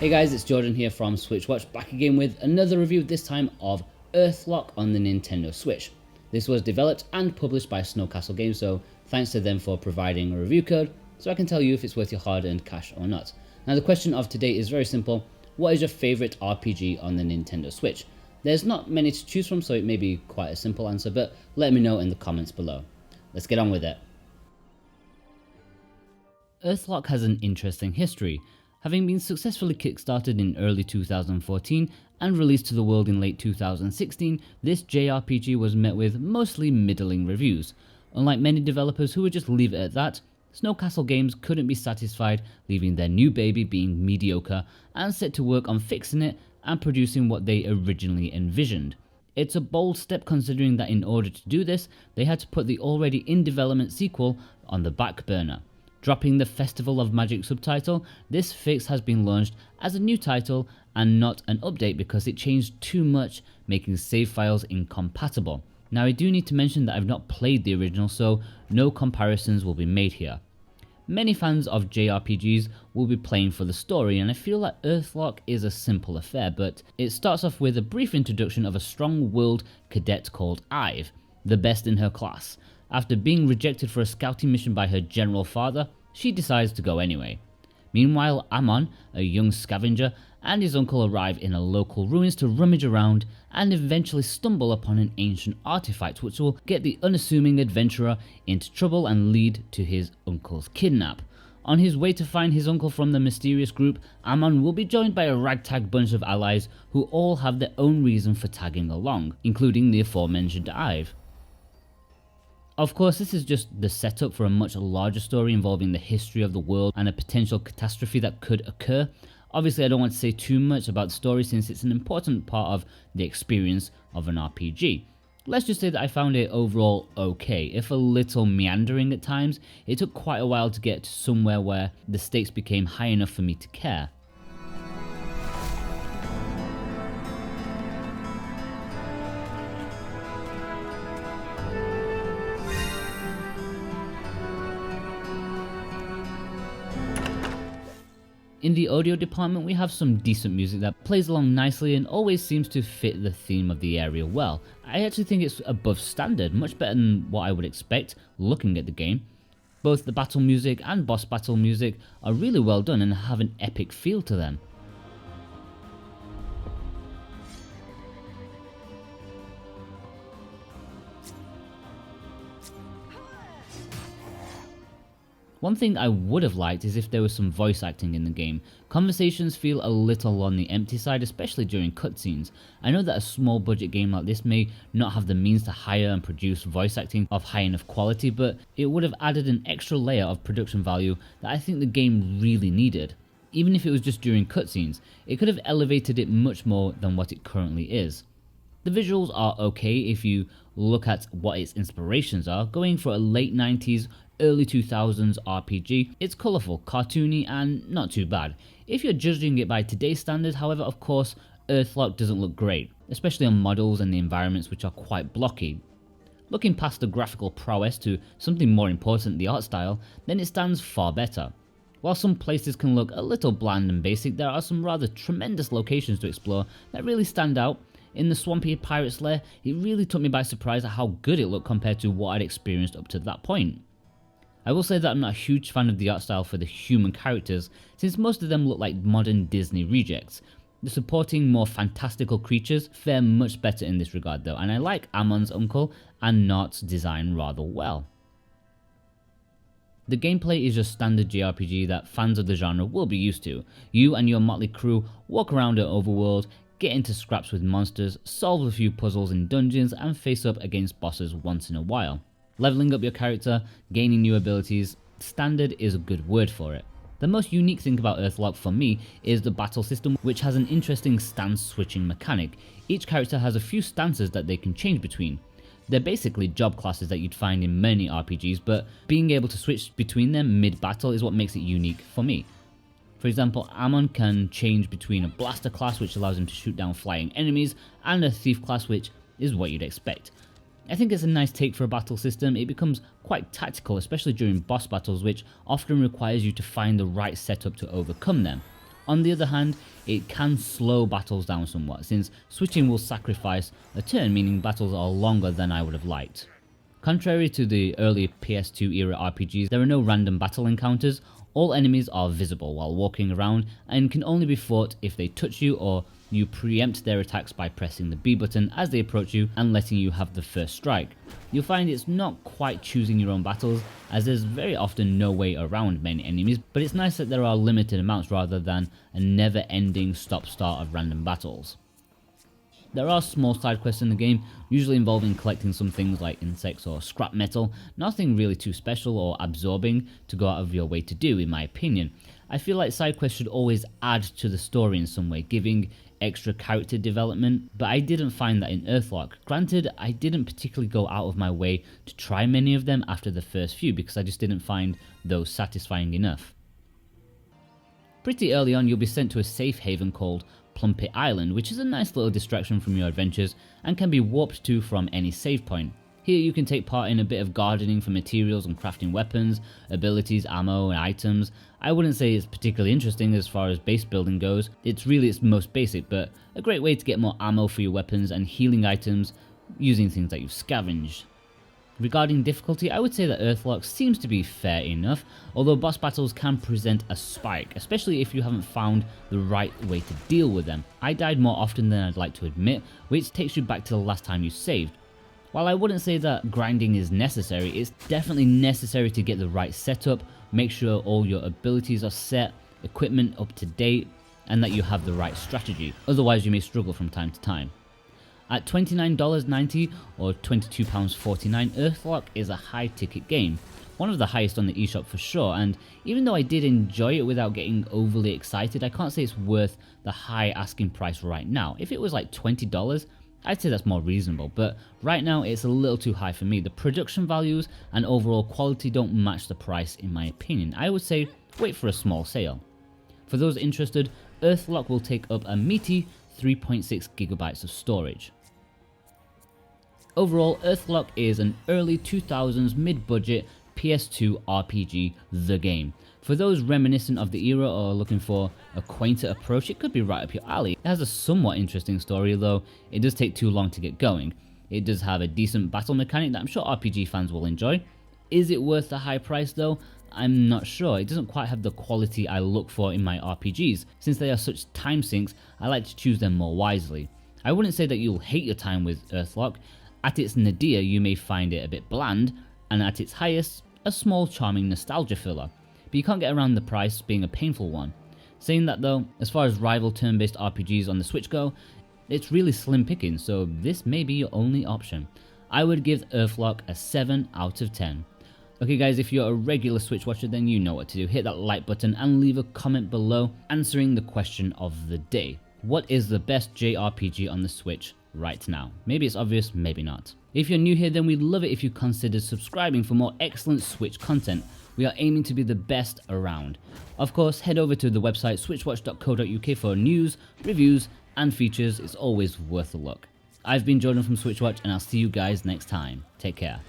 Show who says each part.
Speaker 1: Hey guys, it's Jordan here from Switch Watch, back again with another review, this time of Earthlock on the Nintendo Switch. This was developed and published by Snowcastle Games, so thanks to them for providing a review code so I can tell you if it's worth your hard-earned cash or not. Now the question of today is very simple: what is your favourite RPG on the Nintendo Switch? There's not many to choose from, so it may be quite a simple answer, but let me know in the comments below. Let's get on with it. Earthlock has an interesting history. Having been successfully kickstarted in early 2014 and released to the world in late 2016, this JRPG was met with mostly middling reviews. Unlike many developers who would just leave it at that, Snowcastle Games couldn't be satisfied, leaving their new baby being mediocre, and set to work on fixing it and producing what they originally envisioned. It's a bold step considering that in order to do this, they had to put the already in development sequel on the back burner. Dropping the Festival of Magic subtitle, this fix has been launched as a new title and not an update because it changed too much, making save files incompatible. Now I do need to mention that I've not played the original, so no comparisons will be made here. Many fans of JRPGs will be playing for the story, and I feel that Earthlock is a simple affair, but it starts off with a brief introduction of a strong-willed cadet called Ive, the best in her class. After being rejected for a scouting mission by her general father, she decides to go anyway. Meanwhile, Amon, a young scavenger, and his uncle arrive in a local ruins to rummage around and eventually stumble upon an ancient artifact which will get the unassuming adventurer into trouble and lead to his uncle's kidnap. On his way to find his uncle from the mysterious group, Amon will be joined by a ragtag bunch of allies who all have their own reason for tagging along, including the aforementioned Ive. Of course, this is just the setup for a much larger story involving the history of the world and a potential catastrophe that could occur. Obviously, I don't want to say too much about the story since it's an important part of the experience of an RPG. Let's just say that I found it overall okay, if a little meandering at times. It took quite a while to get to somewhere where the stakes became high enough for me to care. In the audio department, we have some decent music that plays along nicely and always seems to fit the theme of the area well. I actually think it's above standard, much better than what I would expect looking at the game. Both the battle music and boss battle music are really well done and have an epic feel to them. One thing I would have liked is if there was some voice acting in the game. Conversations feel a little on the empty side, especially during cutscenes. I know that a small budget game like this may not have the means to hire and produce voice acting of high enough quality, but it would have added an extra layer of production value that I think the game really needed. Even if it was just during cutscenes, it could have elevated it much more than what it currently is. The visuals are okay if you look at what its inspirations are. Going for a late 90s, early 2000s RPG, it's colourful, cartoony, and not too bad. If you're judging it by today's standards, however, of course, Earthlock doesn't look great, especially on models and the environments which are quite blocky. Looking past the graphical prowess to something more important, the art style, then it stands far better. While some places can look a little bland and basic, there are some rather tremendous locations to explore that really stand out. In the swampy pirate's lair, it really took me by surprise at how good it looked compared to what I'd experienced up to that point. I will say that I'm not a huge fan of the art style for the human characters, since most of them look like modern Disney rejects. The supporting, more fantastical creatures fare much better in this regard though, and I like Amon's uncle and Nart's design rather well. The gameplay is just standard JRPG that fans of the genre will be used to. You and your motley crew walk around an overworld, get into scraps with monsters, solve a few puzzles in dungeons, and face up against bosses once in a while. Leveling up your character, gaining new abilities, standard is a good word for it. The most unique thing about Earthlock for me is the battle system, which has an interesting stance switching mechanic. Each character has a few stances that they can change between. They're basically job classes that you'd find in many RPGs, but being able to switch between them mid-battle is what makes it unique for me. For example, Amon can change between a blaster class, which allows him to shoot down flying enemies, and a thief class, which is what you'd expect. I think it's a nice take for a battle system. It becomes quite tactical, especially during boss battles, which often requires you to find the right setup to overcome them. On the other hand, it can slow battles down somewhat, since switching will sacrifice a turn, meaning battles are longer than I would have liked. Contrary to the early PS2 era RPGs, there are no random battle encounters. All enemies are visible while walking around and can only be fought if they touch you or you preempt their attacks by pressing the B button as they approach you and letting you have the first strike. You'll find it's not quite choosing your own battles, as there's very often no way around many enemies, but it's nice that there are limited amounts rather than a never-ending stop-start of random battles. There are small side quests in the game, usually involving collecting some things like insects or scrap metal, nothing really too special or absorbing to go out of your way to do, in my opinion. I feel like side quests should always add to the story in some way, giving extra character development, but I didn't find that in Earthlock. Granted, I didn't particularly go out of my way to try many of them after the first few because I just didn't find those satisfying enough. Pretty early on, you'll be sent to a safe haven called Plumpet Island, which is a nice little distraction from your adventures and can be warped to from any save point. Here you can take part in a bit of gardening for materials and crafting weapons, abilities, ammo and items. I wouldn't say it's particularly interesting as far as base building goes, it's really its most basic, but a great way to get more ammo for your weapons and healing items using things that you've scavenged. Regarding difficulty, I would say that Earthlock seems to be fair enough, although boss battles can present a spike, especially if you haven't found the right way to deal with them. I died more often than I'd like to admit, which takes you back to the last time you saved. While I wouldn't say that grinding is necessary, it's definitely necessary to get the right setup, make sure all your abilities are set, equipment up to date, and that you have the right strategy, otherwise you may struggle from time to time. At $29.90 or £22.49, Earthlock is a high ticket game, one of the highest on the eShop for sure, and even though I did enjoy it without getting overly excited, I can't say it's worth the high asking price right now. If it was like $20, I'd say that's more reasonable, but right now it's a little too high for me. The production values and overall quality don't match the price in my opinion. I would say wait for a small sale. For those interested, Earthlock will take up a meaty 3.6 gigabytes of storage. Overall, Earthlock is an early 2000s mid-budget PS2 RPG, the game. For those reminiscent of the era or looking for a quainter approach, it could be right up your alley. It has a somewhat interesting story, though it does take too long to get going. It does have a decent battle mechanic that I'm sure RPG fans will enjoy. Is it worth the high price though? I'm not sure. It doesn't quite have the quality I look for in my RPGs. Since they are such time sinks, I like to choose them more wisely. I wouldn't say that you'll hate your time with Earthlock. At its nadir, you may find it a bit bland, and at its highest, a small charming nostalgia filler. But you can't get around the price being a painful one. Saying that though, as far as rival turn-based RPGs on the Switch go, it's really slim pickings, so this may be your only option. I would give Earthlock a 7 out of 10. Okay guys, if you're a regular Switch watcher, then you know what to do. Hit that like button and leave a comment below answering the question of the day. What is the best JRPG on the Switch right now? Maybe it's obvious, maybe not. If you're new here, then we'd love it if you considered subscribing for more excellent Switch content. We are aiming to be the best around. Of course, head over to the website switchwatch.co.uk for news, reviews, and features. It's always worth a look. I've been Jordan from Switchwatch, and I'll see you guys next time. Take care.